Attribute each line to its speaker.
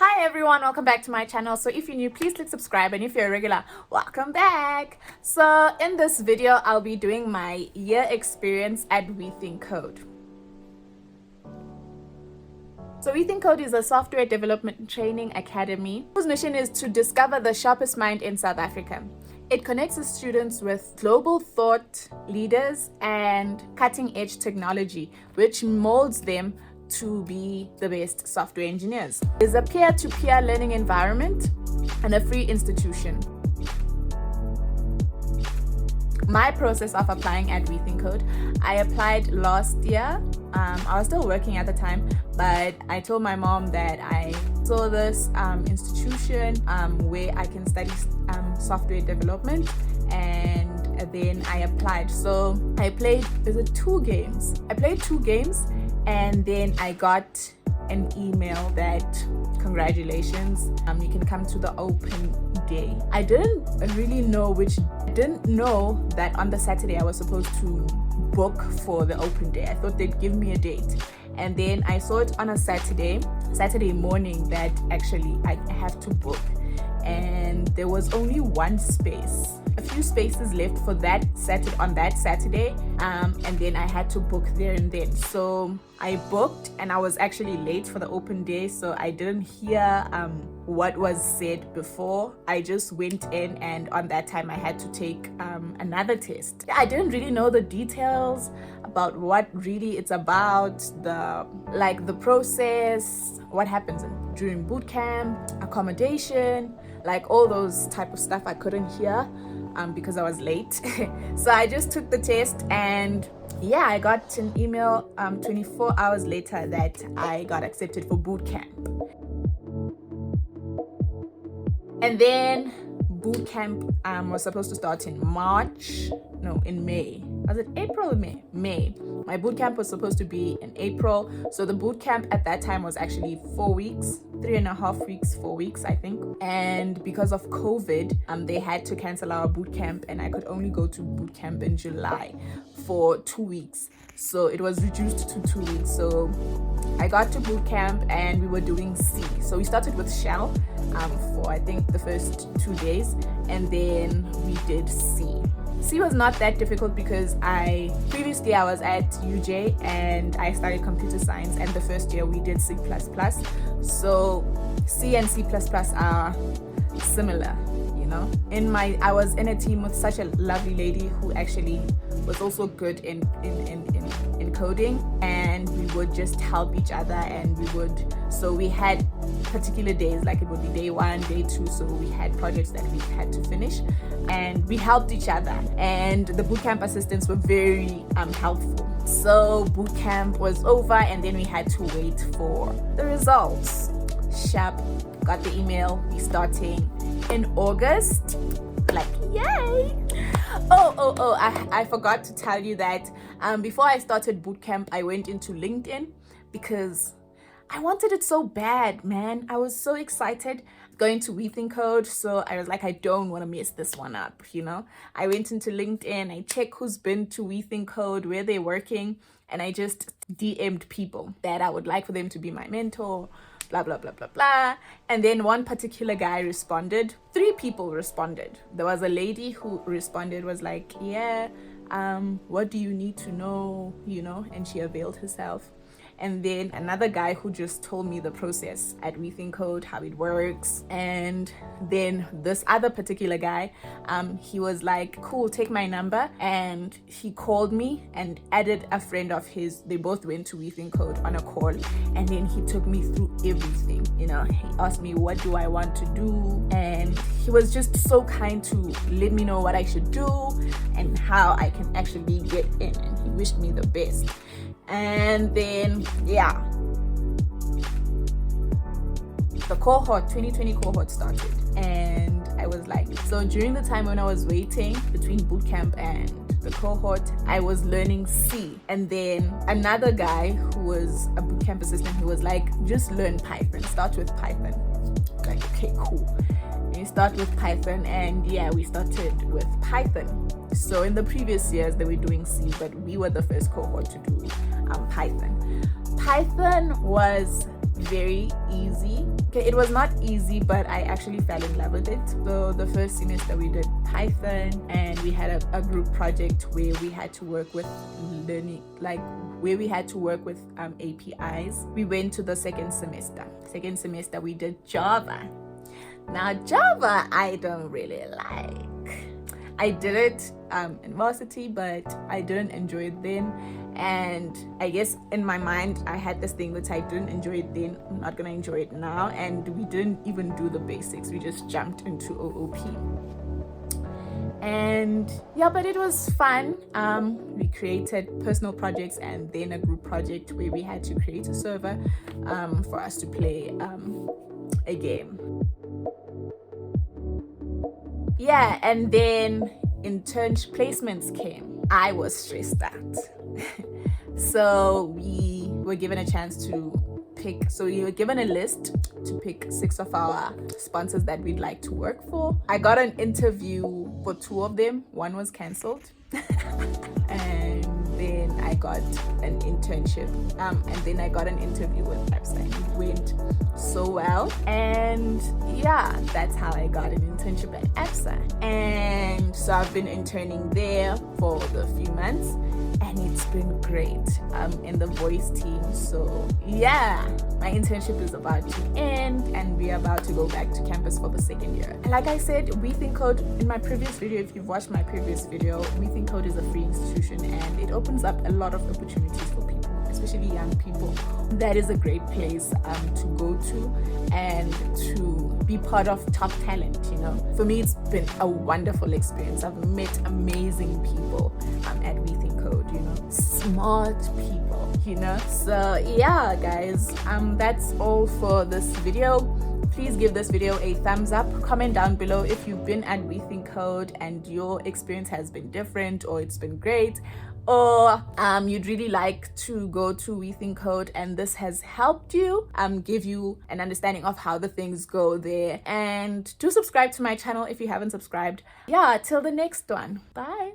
Speaker 1: Hi everyone, welcome back to my channel. So if you're new, please click subscribe, and if you're a regular, welcome back. So in this video, I'll be doing my year experience at WeThinkCode. So WeThinkCode is a software development training academy whose mission is to discover the sharpest mind in South Africa. It connects the students with global thought leaders and cutting-edge technology, which molds them to be the best software engineers. It's a peer-to-peer learning environment and a free institution. My process of applying at WeThinkCode, I applied last year. I was still working at the time, but I told my mom that I saw this institution where I can study software development, and then I applied. So I played, two games? I played 2 games, and then I got an email that congratulations, you can come to the open day. I didn't know that on the Saturday I was supposed to book for the open day. I thought they'd give me a date, and then I saw it on a Saturday morning that actually I have to book, and there was only one space, a few spaces left for that Saturday, and then I had to book there and then. So I booked, and I was actually late for the open day, so I didn't hear what was said before. I just went in, and on that time I had to take another test. I didn't really know the details about what really it's about, the process, what happens during boot camp, accommodation, like all those type of stuff I couldn't hear because I was late. So I just took the test, and yeah, I got an email 24 hours later that I got accepted for boot camp. And then boot camp was supposed to start in May. Was it April or May? May. My boot camp was supposed to be in April. So the boot camp at that time was actually 4 weeks, 3.5 weeks, 4 weeks, I think. And because of COVID, they had to cancel our boot camp, and I could only go to boot camp in July for 2 weeks. So it was reduced to 2 weeks. So I got to boot camp, and we were doing C. So we started with Shell for I think the first 2 days, and then we did C. C was not that difficult because previously I was at UJ and I studied computer science, and the first year we did C++. So C and C++ are similar, you know. I was in a team with such a lovely lady who actually was also good in coding, and we would just help each other, and so we had particular days, like it would be day 1, day 2, so we had projects that we had to finish, and we helped each other, and the bootcamp assistants were very helpful. So bootcamp was over, and then we had to wait for the results. Sharp, got the email, we starting in August, like yay. I forgot to tell you that before I started bootcamp, I went into LinkedIn because I wanted it so bad, man. I was so excited going to WeThinkCode, so I was like, I don't want to mess this one up, you know. I went into LinkedIn, I checked who's been to WeThinkCode, where they're working, and I just DM'd people that I would like for them to be my mentor, blah, blah, blah, blah, blah. And then one particular guy responded. 3 people responded. There was a lady who responded, was like, yeah, what do you need to know, you know, and she availed herself. And then another guy who just told me the process at WeThinkCode, how it works. And then this other particular guy, he was like, cool, take my number. And he called me and added a friend of his. They both went to WeThinkCode on a call. And then he took me through everything. You know, he asked me, what do I want to do? And he was just so kind to let me know what I should do and how I can actually get in. And he wished me the best. And then, yeah, the cohort, 2020 cohort started, and I was like, so during the time when I was waiting between bootcamp and the cohort, I was learning C. And then another guy who was a bootcamp assistant, he was like, just learn Python, start with Python. Like, okay, cool. And you start with Python, and yeah, we started with Python. So in the previous years they were doing C, but we were the first cohort to do Python. Python was very easy Okay, it was not easy, but I actually fell in love with it. So the first semester we did Python, and we had a group project where we had to work with learning, like where we had to work with APIs. We went to the second semester. Second semester we did Java. Now Java I don't really like. I did it in varsity, but I didn't enjoy it then. And I guess in my mind I had this thing that I didn't enjoy it then, I'm not gonna enjoy it now. And we didn't even do the basics, we just jumped into OOP. And yeah, but it was fun. We created personal projects and then a group project where we had to create a server for us to play a game. Yeah, and then internship placements came. I was stressed out. So we were given a chance to pick, so we were given a list to pick 6 of our sponsors that we'd like to work for. I got an interview for 2 of them. One was cancelled. And then I got an internship. And then I got an interview with website. It went so well. And yeah, that's how I got an internship at APSA. And so I've been interning there for the few months, and it's been great. I'm in the voice team. So yeah, my internship is about to end and we're about to go back to campus for the 2nd year. And like I said, WeThinkCode, in my previous video, if you've watched my previous video, WeThinkCode is a free institution and it opens up a lot of opportunities for people, especially young people. That is a great place to go to and to be part of top talent, you know. For me, it's been a wonderful experience. I've met amazing people at WeThinkCode, you know, smart people, you know. So yeah, guys, that's all for this video. Please give this video a thumbs up. Comment down below if you've been at WeThinkCode and your experience has been different or it's been great, or you'd really like to go to WeThinkCode and this has helped you give you an understanding of how the things go there. And do subscribe to my channel if you haven't subscribed. Yeah, till the next one. Bye.